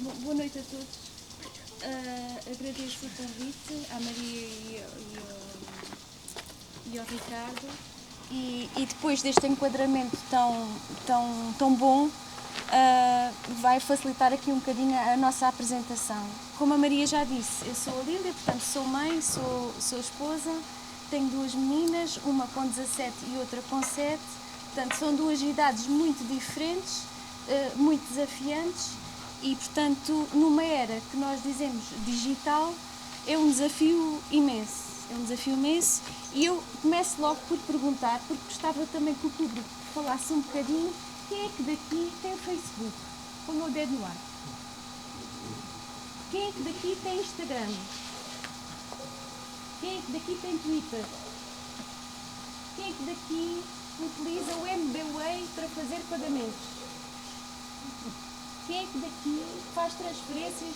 Boa noite a todos. Agradeço o convite à Maria e ao Ricardo. E depois deste enquadramento tão bom, vai facilitar aqui um bocadinho a nossa apresentação. Como a Maria já disse, eu sou a Lília, portanto sou mãe, sou esposa, tenho duas meninas, uma com 17 e outra com 7. Portanto, são duas idades muito diferentes, muito desafiantes e, portanto, numa era que nós dizemos digital, é um desafio imenso. É um desafio imenso e eu começo logo por perguntar, porque gostava também que o público falasse um bocadinho, quem é que daqui tem Facebook? Ponha o dedo no ar. Quem é que daqui tem Instagram? Quem é que daqui tem Twitter? Quem é que daqui utiliza o MBWay para fazer pagamentos? Quem é que daqui faz transferências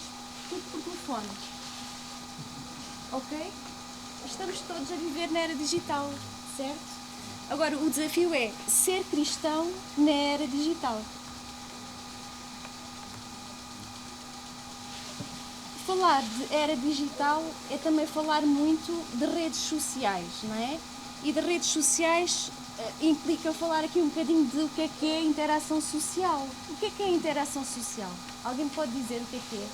tudo por telefone? Ok? Estamos todos a viver na era digital, certo? Agora, o desafio é ser cristão na era digital. Falar de era digital é também falar muito de redes sociais, não é? E de redes sociais implica falar aqui um bocadinho de o que é interação social. O que é interação social? Alguém pode dizer o que é?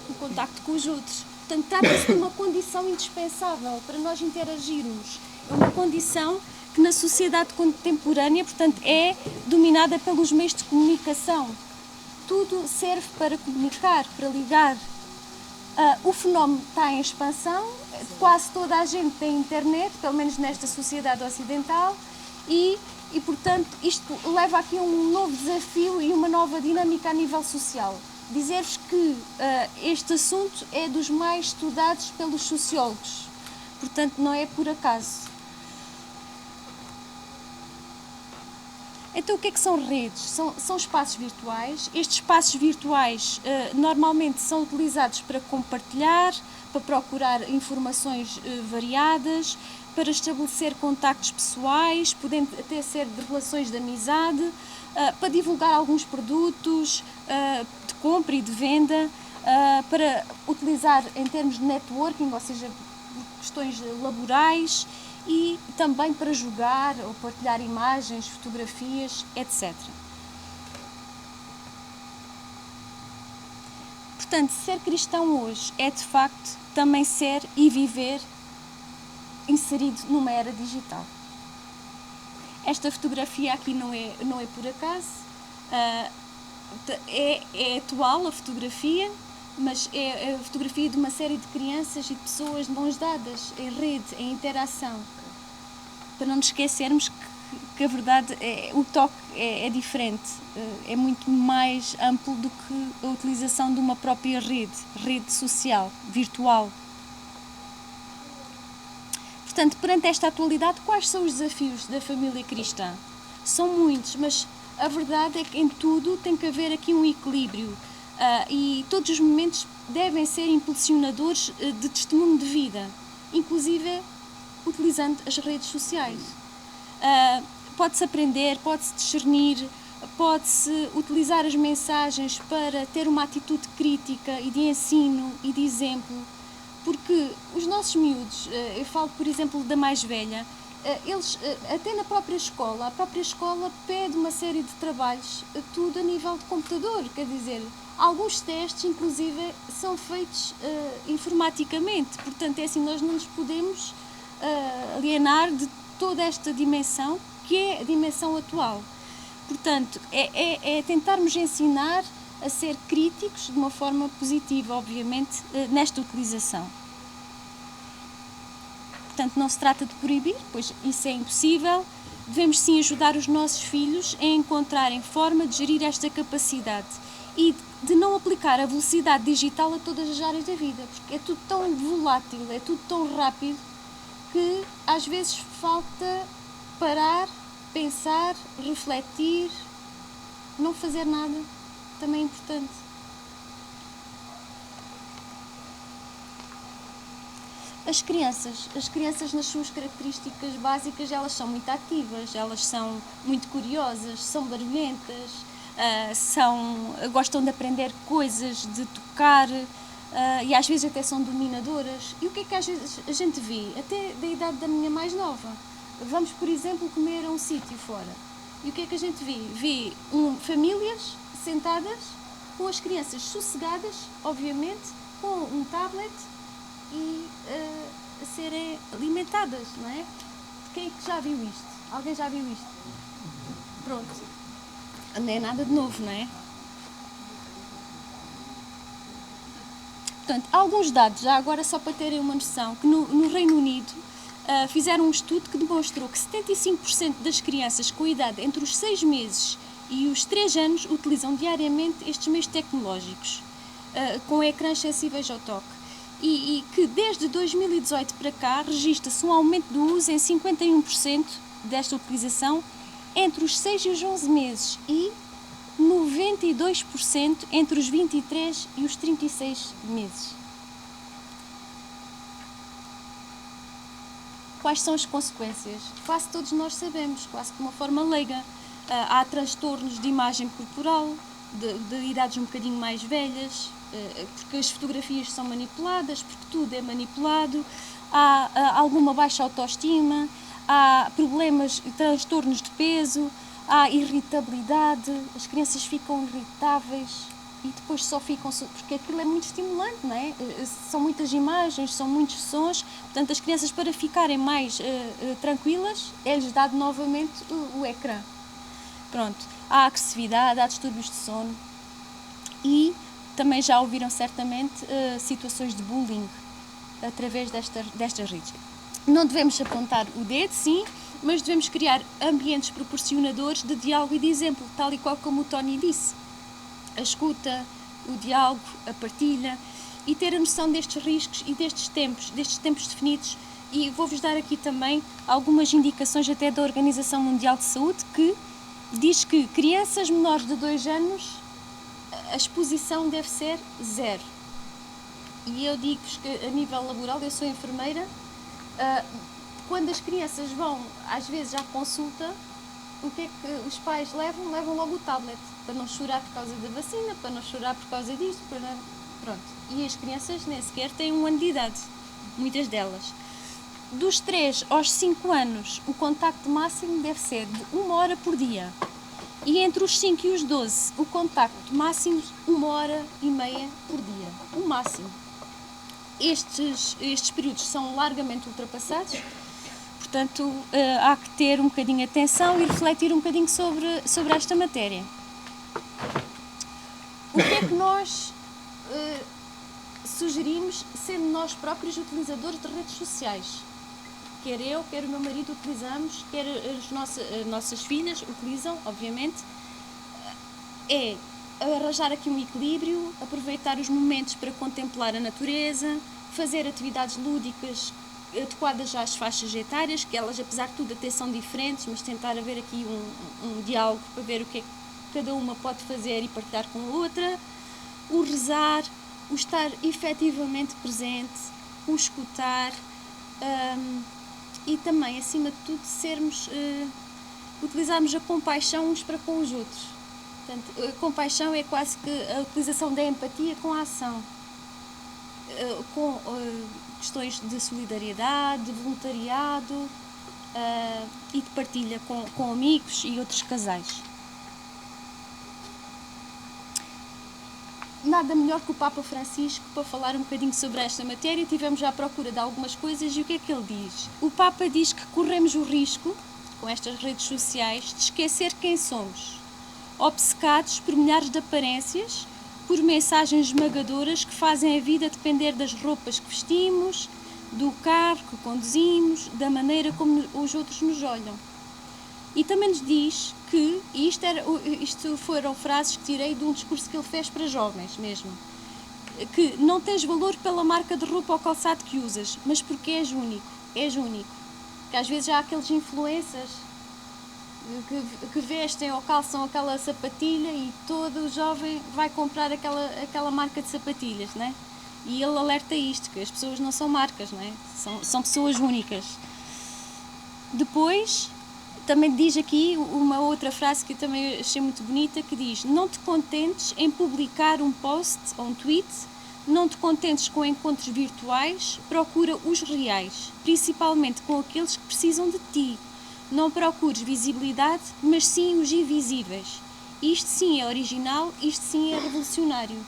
O contacto com os outros. Portanto, trata-se de uma condição indispensável para nós interagirmos. É uma condição que na sociedade contemporânea, portanto, é dominada pelos meios de comunicação. Tudo serve para comunicar, para ligar. O fenómeno está em expansão, quase toda a gente tem internet, pelo menos nesta sociedade ocidental, e portanto, isto leva aqui a um novo desafio e uma nova dinâmica a nível social. Dizer-vos que este assunto é dos mais estudados pelos sociólogos, portanto, não é por acaso. Então, o que é que são redes? São espaços virtuais. Estes espaços virtuais normalmente são utilizados para compartilhar, para procurar informações variadas, para estabelecer contactos pessoais, podem até ser de relações de amizade, para divulgar alguns produtos de compra e de venda, para utilizar em termos de networking, ou seja, questões laborais, e também para jogar ou partilhar imagens, fotografias, etc. Portanto, ser cristão hoje é de facto também ser e viver inserido numa era digital. Esta fotografia aqui não é por acaso, é atual a fotografia, mas é a fotografia de uma série de crianças e de pessoas de mãos dadas, em rede, em interação. Para não nos esquecermos que a verdade, o toque é diferente, é muito mais amplo do que a utilização de uma própria rede social, virtual. Portanto, perante esta atualidade, quais são os desafios da família cristã? São muitos, mas a verdade é que em tudo tem que haver aqui um equilíbrio e todos os momentos devem ser impulsionadores de testemunho de vida, inclusive utilizando as redes sociais. Pode-se aprender, pode-se discernir, pode-se utilizar as mensagens para ter uma atitude crítica e de ensino e de exemplo, porque os nossos miúdos, eu falo por exemplo da mais velha, eles até na própria escola, a própria escola pede uma série de trabalhos, tudo a nível de computador, quer dizer, alguns testes inclusive são feitos informaticamente, portanto é assim, nós não nos podemos alienar de toda esta dimensão que é a dimensão atual. Portanto, é tentarmos ensinar a ser críticos de uma forma positiva, obviamente, nesta utilização. Portanto, não se trata de proibir, pois isso é impossível. Devemos sim ajudar os nossos filhos a encontrarem forma de gerir esta capacidade e de não aplicar a velocidade digital a todas as áreas da vida, porque é tudo tão volátil, é tudo tão rápido, que às vezes falta parar, pensar, refletir, não fazer nada, também é importante. As crianças nas suas características básicas, elas são muito ativas, elas são muito curiosas, são barulhentas, gostam de aprender coisas, de tocar, e às vezes até são dominadoras. E o que é que às vezes a gente vê? Até da idade da minha mais nova. Vamos, por exemplo, comer a um sítio fora. E o que é que a gente vê? Vê famílias sentadas, com as crianças sossegadas, obviamente, com um tablet e a serem alimentadas, não é? Quem é que já viu isto? Alguém já viu isto? Pronto. Não é nada de novo, não é? Portanto, há alguns dados, já agora só para terem uma noção, que no Reino Unido fizeram um estudo que demonstrou que 75% das crianças com idade entre os 6 meses e os 3 anos utilizam diariamente estes meios tecnológicos, com ecrãs sensíveis ao toque. E que desde 2018 para cá registra-se um aumento do uso em 51% desta utilização entre os 6 e os 11 meses e 92% entre os 23 e os 36 meses. Quais são as consequências? Quase todos nós sabemos, quase de uma forma leiga. Há transtornos de imagem corporal, de idades um bocadinho mais velhas, porque as fotografias são manipuladas, porque tudo é manipulado, há alguma baixa autoestima, há problemas, transtornos de peso, há irritabilidade, as crianças ficam irritáveis e depois só ficam, porque aquilo é muito estimulante, não é? São muitas imagens, são muitos sons, portanto as crianças, para ficarem mais tranquilas, é-lhes dado novamente o ecrã. Pronto, há agressividade, há distúrbios de sono e também já ouviram certamente situações de bullying através destas redes. Não devemos apontar o dedo, sim, mas devemos criar ambientes proporcionadores de diálogo e de exemplo, tal e qual como o Tony disse. A escuta, o diálogo, a partilha e ter a noção destes riscos e destes tempos definidos. E vou-vos dar aqui também algumas indicações até da Organização Mundial de Saúde, que diz que crianças menores de 2 anos, a exposição deve ser 0. E eu digo-vos que a nível laboral, eu sou enfermeira, quando as crianças vão às vezes à consulta, o que é que os pais levam? Levam logo o tablet, para não chorar por causa da vacina, para não chorar por causa disto, pronto. E as crianças nem sequer têm 1 ano de idade, muitas delas. Dos 3 aos 5 anos, o contacto máximo deve ser de 1 hora por dia. E entre os 5 e os 12, o contacto máximo de 1 hora e meia por dia. O máximo. Estes períodos são largamente ultrapassados, portanto, há que ter um bocadinho de atenção e refletir um bocadinho sobre esta matéria. O que é que nós sugerimos, sendo nós próprios utilizadores de redes sociais? Quer eu, quer o meu marido utilizamos, quer as nossas filhas utilizam, obviamente, é arranjar aqui um equilíbrio, aproveitar os momentos para contemplar a natureza, fazer atividades lúdicas adequadas às faixas etárias, que elas, apesar de tudo, até são diferentes, mas tentar haver aqui um diálogo para ver o que é que cada uma pode fazer e partilhar com a outra, o rezar, o estar efetivamente presente, o escutar, e também, acima de tudo, utilizarmos a compaixão uns para com os outros. Portanto, a compaixão é quase que a utilização da empatia com a ação, com questões de solidariedade, de voluntariado e de partilha com amigos e outros casais. Nada melhor que o Papa Francisco para falar um bocadinho sobre esta matéria. Tivemos já à procura de algumas coisas e o que é que ele diz? O Papa diz que corremos o risco, com estas redes sociais, de esquecer quem somos, obcecados por milhares de aparências, por mensagens esmagadoras que fazem a vida depender das roupas que vestimos, do carro que conduzimos, da maneira como os outros nos olham. E também nos diz que, e isto foram frases que tirei de um discurso que ele fez para jovens mesmo, que não tens valor pela marca de roupa ou calçado que usas, mas porque és único. Que às vezes há aqueles influencers que vestem ou calçam aquela sapatilha e todo o jovem vai comprar aquela marca de sapatilhas, né? E ele alerta isto, que as pessoas não são marcas, não é? São pessoas únicas. Depois, também diz aqui uma outra frase que eu também achei muito bonita, que diz: não te contentes em publicar um post ou um tweet, não te contentes com encontros virtuais, procura os reais, principalmente com aqueles que precisam de ti. Não procures visibilidade, mas sim os invisíveis. Isto sim é original, isto sim é revolucionário.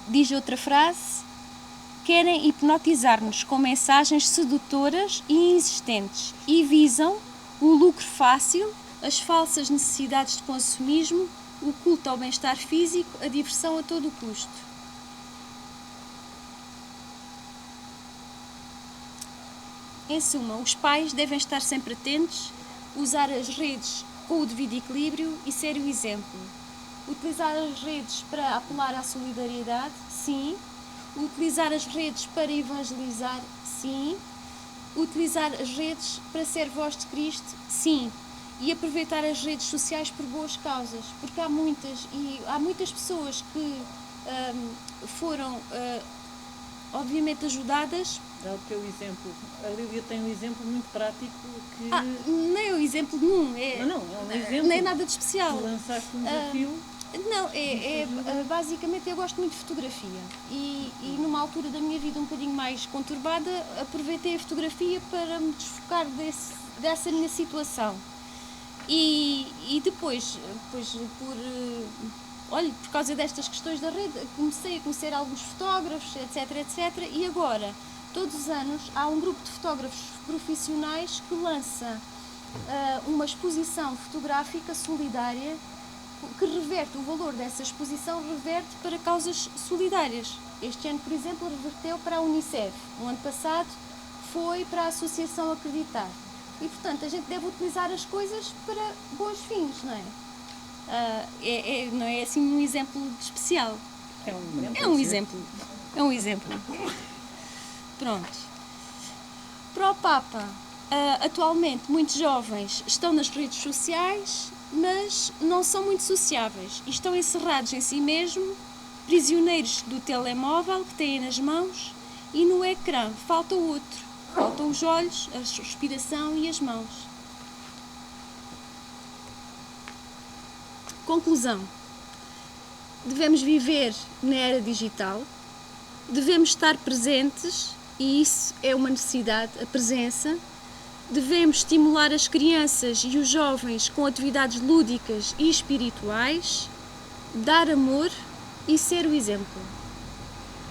Diz outra frase: querem hipnotizar-nos com mensagens sedutoras e insistentes e visam o lucro fácil, as falsas necessidades de consumismo, o culto ao bem-estar físico, a diversão a todo o custo. Em suma, os pais devem estar sempre atentos, usar as redes com o devido equilíbrio e ser o exemplo. Utilizar as redes para apelar à solidariedade, sim. Utilizar as redes para evangelizar, sim. Utilizar as redes para ser voz de Cristo, sim. E aproveitar as redes sociais por boas causas, porque há muitas pessoas que foram obviamente ajudadas. Dá o teu exemplo. A Lília tem um exemplo muito prático que... Não é o exemplo nenhum. Não, é um exemplo. Não é nada de especial. Tu lançaste um desafio. Não, basicamente eu gosto muito de fotografia e numa altura da minha vida um bocadinho mais conturbada, aproveitei a fotografia para me desfocar dessa minha situação. E depois por causa destas questões da rede, comecei a conhecer alguns fotógrafos, etc. E agora, todos os anos, há um grupo de fotógrafos profissionais que lança uma exposição fotográfica solidária que reverte, o valor dessa exposição reverte para causas solidárias. Este ano, por exemplo, reverteu para a Unicef. No ano passado foi para a Associação Acreditar. E, portanto, a gente deve utilizar as coisas para bons fins, não é? Não é assim um exemplo especial. É um exemplo. Pronto. Para o Papa, atualmente muitos jovens estão nas redes sociais, mas não são muito sociáveis e estão encerrados em si mesmo, prisioneiros do telemóvel que têm nas mãos, e no ecrã falta o outro, faltam os olhos, a respiração e as mãos. Conclusão: devemos viver na era digital, devemos estar presentes, e isso é uma necessidade, a presença. Devemos estimular as crianças e os jovens com atividades lúdicas e espirituais, dar amor e ser o exemplo.